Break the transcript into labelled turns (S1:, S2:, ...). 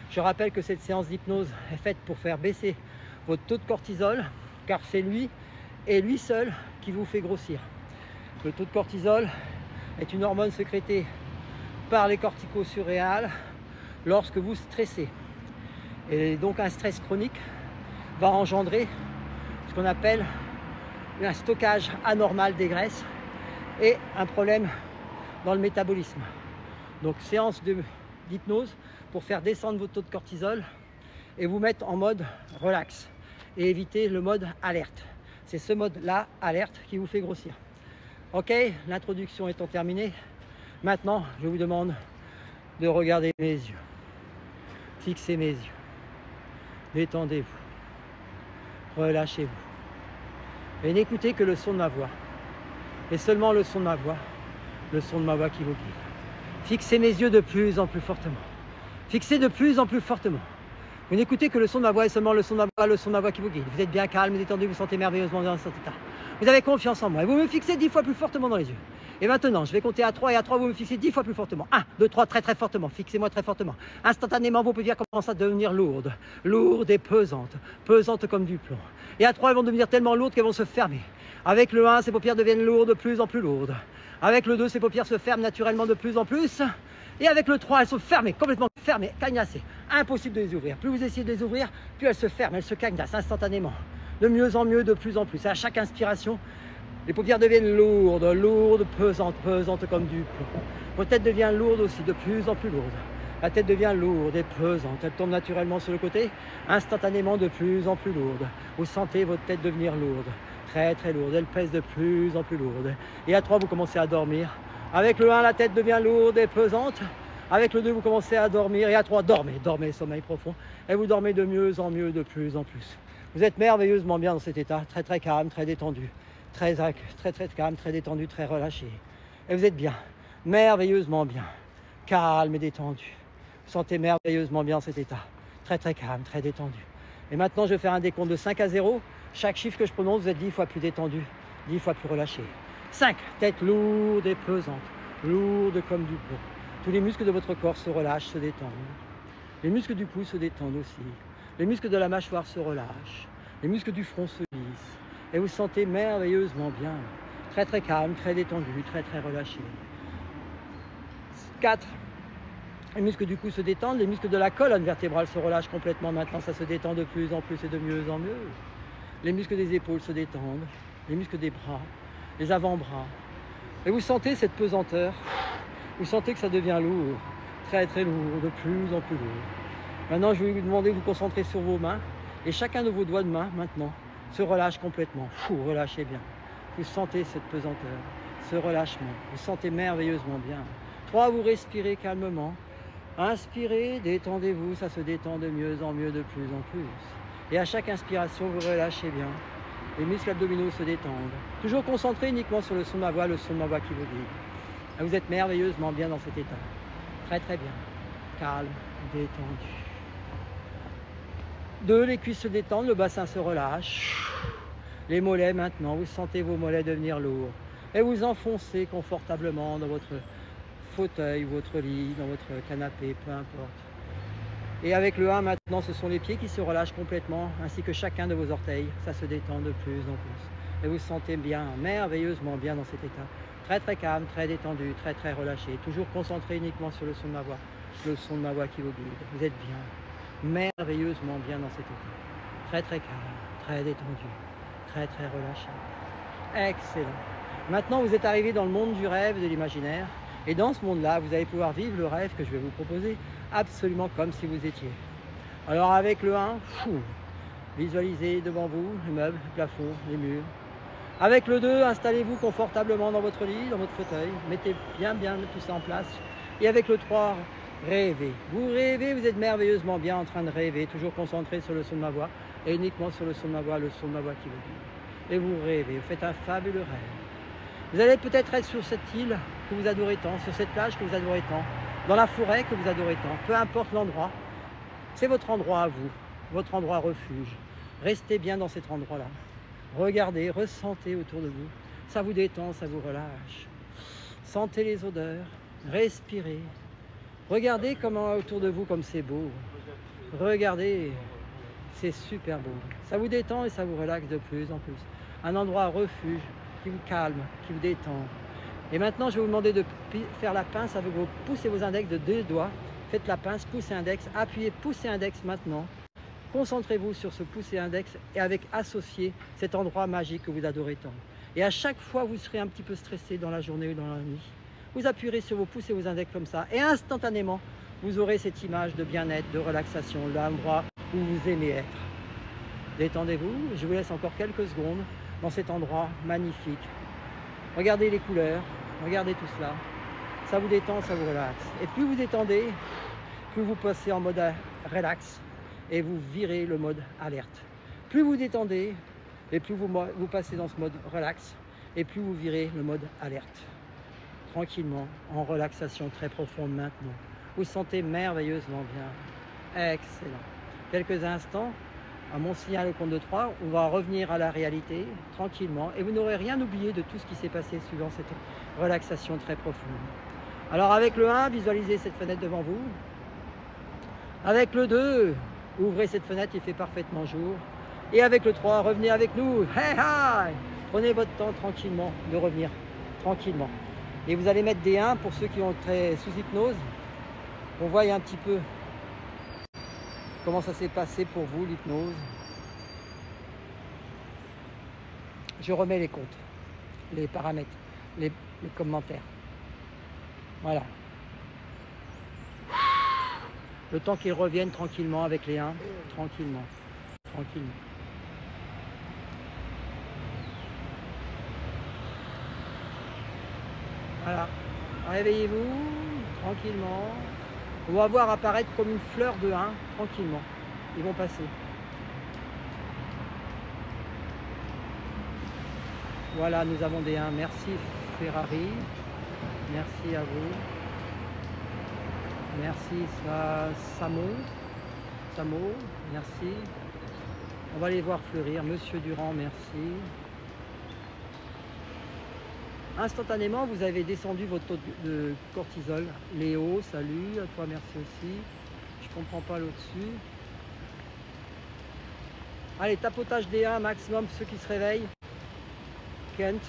S1: Je rappelle que cette séance d'hypnose est faite pour faire baisser votre taux de cortisol, car c'est lui et lui seul qui vous fait grossir. Le taux de cortisol est une hormone sécrétée par les corticaux surrénales lorsque vous stressez. Et donc un stress chronique va engendrer ce qu'on appelle un stockage anormal des graisses et un problème dans le métabolisme. Donc séance d'hypnose pour faire descendre votre taux de cortisol et vous mettre en mode relax et éviter le mode alerte. C'est ce mode-là, alerte, qui vous fait grossir. Ok, l'introduction étant terminée, maintenant je vous demande de regarder mes yeux. Fixez mes yeux. Détendez-vous. Relâchez-vous. Et n'écoutez que le son de ma voix. Et seulement le son de ma voix. Le son de ma voix qui vous guide. Fixez mes yeux de plus en plus fortement. Fixez de plus en plus fortement. Vous n'écoutez que le son de ma voix et seulement le son de ma voix qui vous guide. Vous êtes bien calme, détendu, vous sentez merveilleusement dans cet état. Vous avez confiance en moi et vous me fixez 10 fois plus fortement dans les yeux. Et maintenant, je vais compter à 3 et à 3, vous me fixez 10 fois plus fortement. 1, 2, 3, très très fortement. Fixez-moi très fortement. Instantanément, vos paupières commencent à devenir lourdes. Lourdes et pesantes. Pesantes comme du plomb. Et à 3, elles vont devenir tellement lourdes qu'elles vont se fermer. Avec le 1, ces paupières deviennent lourdes, de plus en plus lourdes. Avec le 2, ces paupières se ferment naturellement de plus en plus. Et avec le 3, elles sont fermées, complètement fermées, cagnassées. Impossible de les ouvrir. Plus vous essayez de les ouvrir, plus elles se ferment, elles se cagnassent instantanément. De mieux en mieux, de plus en plus. Et à chaque inspiration, les paupières deviennent lourdes, lourdes, pesantes, pesantes comme du plomb. Votre tête devient lourde aussi, de plus en plus lourde. La tête devient lourde et pesante. Elle tombe naturellement sur le côté, instantanément de plus en plus lourde. Vous sentez votre tête devenir lourde, très très lourde. Elle pèse de plus en plus lourde. Et à 3, vous commencez à dormir. Avec le 1, la tête devient lourde et pesante. Avec le 2, vous commencez à dormir. Et à 3, dormez, dormez, sommeil profond. Et vous dormez de mieux en mieux, de plus en plus. Vous êtes merveilleusement bien dans cet état, très très calme, très détendu. Très calme, très détendu, très relâché. Et vous êtes bien, merveilleusement bien, calme et détendu. Vous sentez merveilleusement bien cet état, très très calme, très détendu. Et maintenant, je vais faire un décompte de 5 à 0. Chaque chiffre que je prononce, vous êtes 10 fois plus détendu, 10 fois plus relâché. 5, tête lourde et pesante, lourde comme du plomb. Tous les muscles de votre corps se relâchent, se détendent. Les muscles du cou se détendent aussi. Les muscles de la mâchoire se relâchent. Les muscles du front se lissent. Et vous sentez merveilleusement bien. Très très calme, très détendu, très très relâché. 4. Les muscles du cou se détendent. Les muscles de la colonne vertébrale se relâchent complètement. Maintenant, ça se détend de plus en plus et de mieux en mieux. Les muscles des épaules se détendent. Les muscles des bras, les avant-bras. Et vous sentez cette pesanteur. Vous sentez que ça devient lourd. Très très lourd, de plus en plus lourd. Maintenant, je vais vous demander de vous concentrer sur vos mains. Et chacun de vos doigts de main, maintenant, se relâche complètement. Relâchez bien. Vous sentez cette pesanteur, ce relâchement. Vous sentez merveilleusement bien. 3, vous respirez calmement. Inspirez, détendez-vous. Ça se détend de mieux en mieux, de plus en plus. Et à chaque inspiration, vous relâchez bien. Les muscles abdominaux se détendent. Toujours concentré uniquement sur le son de ma voix, le son de ma voix qui vous guide. Et vous êtes merveilleusement bien dans cet état. Très très bien. Calme, détendu. 2, les cuisses se détendent, le bassin se relâche. Les mollets maintenant, vous sentez vos mollets devenir lourds. Et vous enfoncez confortablement dans votre fauteuil, votre lit, dans votre canapé, peu importe. Et avec le 1 maintenant, ce sont les pieds qui se relâchent complètement, ainsi que chacun de vos orteils. Ça se détend de plus en plus. Et vous sentez bien, merveilleusement bien dans cet état. Très très calme, très détendu, très très relâché. Toujours concentré uniquement sur le son de ma voix. Le son de ma voix qui vous guide. Vous êtes bien. Merveilleusement bien dans cet état. Très très calme, très détendu, très très relâché. Excellent. Maintenant, vous êtes arrivé dans le monde du rêve, de l'imaginaire. Et dans ce monde-là, vous allez pouvoir vivre le rêve que je vais vous proposer absolument comme si vous étiez. Alors avec le 1, visualisez devant vous les meubles, le plafond, les murs. Avec le 2, installez-vous confortablement dans votre lit, dans votre fauteuil. Mettez bien tout ça en place. Et avec le 3, rêvez. Vous rêvez, vous êtes merveilleusement bien en train de rêver, toujours concentré sur le son de ma voix et uniquement sur le son de ma voix, le son de ma voix qui vous guide. Et vous rêvez, vous faites un fabuleux rêve. Vous allez peut-être être sur cette île que vous adorez tant, sur cette plage que vous adorez tant, dans la forêt que vous adorez tant, peu importe l'endroit. C'est votre endroit à vous, votre endroit refuge. Restez bien dans cet endroit-là. Regardez, ressentez autour de vous. Ça vous détend, ça vous relâche. Sentez les odeurs, respirez. Regardez comment autour de vous, comme c'est beau. Regardez, c'est super beau. Ça vous détend et ça vous relaxe de plus en plus. Un endroit refuge qui vous calme, qui vous détend. Et maintenant, je vais vous demander de faire la pince avec vos pouces et vos index de 2 doigts. Faites la pince, pouce et index, appuyez pouce et index maintenant. Concentrez-vous sur ce pouce et index et avec associé cet endroit magique que vous adorez tant. Et à chaque fois vous serez un petit peu stressé dans la journée ou dans la nuit, vous appuierez sur vos pouces et vos index comme ça et instantanément vous aurez cette image de bien-être, de relaxation, l'endroit où vous aimez être. Détendez-vous, je vous laisse encore quelques secondes dans cet endroit magnifique. Regardez les couleurs, regardez tout cela. Ça vous détend, ça vous relaxe. Et plus vous détendez, plus vous passez en mode relax et vous virez le mode alerte. Plus vous détendez et plus vous passez dans ce mode relax et plus vous virez le mode alerte. Tranquillement, en relaxation très profonde maintenant. Vous sentez merveilleusement bien. Excellent. Quelques instants, à mon signal au compte de 3, on va revenir à la réalité tranquillement et vous n'aurez rien oublié de tout ce qui s'est passé suivant cette relaxation très profonde. Alors avec le 1, visualisez cette fenêtre devant vous. Avec le 2, ouvrez cette fenêtre, il fait parfaitement jour. Et avec le 3, revenez avec nous. Hey, hi! Prenez votre temps tranquillement de revenir, tranquillement. Et vous allez mettre des 1 pour ceux qui ont été sous hypnose. On voit un petit peu comment ça s'est passé pour vous, l'hypnose. Je remets les comptes, les paramètres, les commentaires. Voilà. Le temps qu'ils reviennent tranquillement avec les 1, tranquillement, tranquillement. Voilà. Réveillez-vous tranquillement. On va voir apparaître comme une fleur de 1, tranquillement. Ils vont passer. Voilà, nous avons des 1. Merci Ferrari. Merci à vous. Merci Samo, merci. On va les voir fleurir. Monsieur Durand, merci. Instantanément, vous avez descendu votre taux de cortisol. Léo, salut, à toi merci aussi. Je comprends pas l'au-dessus. Allez, tapotage des 1 maximum, ceux qui se réveillent. Kent,